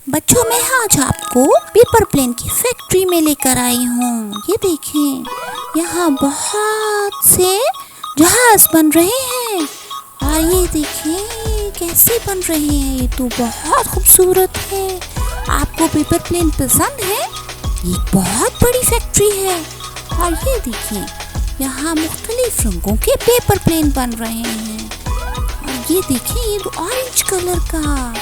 बच्चों मैं आज आपको पेपर प्लेन की फैक्ट्री में लेकर आई हूँ। ये देखें, यहाँ बहुत से जहाज बन रहे हैं और ये देखें कैसे बन रहे हैं। ये तो बहुत खूबसूरत है। आपको पेपर प्लेन पसंद है? ये बहुत बड़ी फैक्ट्री है और ये देखें यहाँ मुख्तलिफ रंगों के पेपर प्लेन बन रहे हैं। और ये देखें ये ऑरेंज कलर का,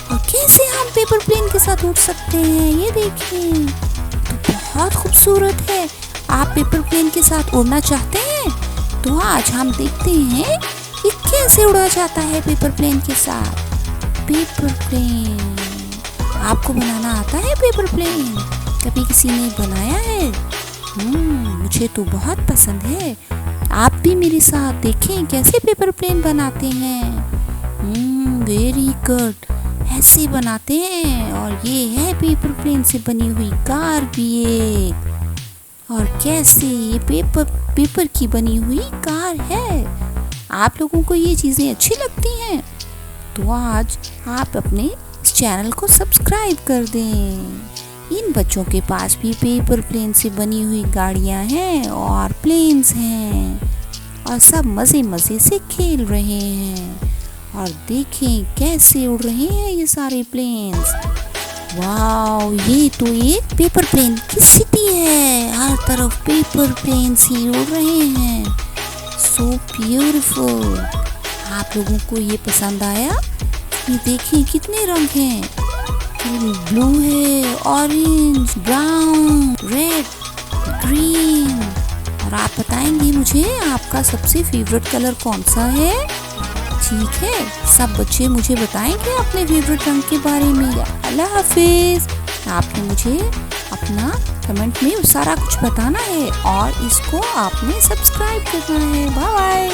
और कैसे हम पेपर प्लेन के साथ उड़ सकते हैं। ये देखिए तो बहुत खूबसूरत है। आप पेपर प्लेन के साथ उड़ना चाहते हैं तो आज हम देखते हैं कि कैसे उड़ा जाता है पेपर प्लेन के साथ। पेपर प्लेन आपको बनाना आता है? पेपर प्लेन कभी किसी ने बनाया है? मुझे तो बहुत पसंद है। आप भी मेरे साथ देखें कैसे पेपर प्लेन बनाते हैं। वेरी गुड, ऐसे बनाते हैं। और ये है पेपर प्लेन से बनी हुई कार भी एक। और कैसे ये पेपर की बनी हुई कार है। आप लोगों को ये चीज़ें अच्छी लगती हैं तो आज आप अपने इस चैनल को सब्सक्राइब कर दें। इन बच्चों के पास भी पेपर प्लेन से बनी हुई गाड़ियाँ हैं और प्लेन्स हैं और सब मज़े मज़े से खेल रहे हैं। और देखें कैसे उड़ रहे हैं ये सारे प्लेन्स। वाओ, ये तो एक पेपर प्लेन की सिटी है। हर तरफ पेपर प्लेन्स ही उड़ रहे हैं। So beautiful. आप लोगों को ये पसंद आया? ये देखिए कितने रंग हैं। ब्लू है, ऑरेंज, ब्राउन, रेड, ग्रीन। और आप बताएंगे मुझे आपका सबसे फेवरेट कलर कौन सा है? ठीक है, सब बच्चे मुझे बताएंगे अपने फेवरेट रंग के बारे में। अल्लाह हाफिज। आपने मुझे अपना कमेंट में सारा कुछ बताना है और इसको आपने सब्सक्राइब करना है। Bye bye.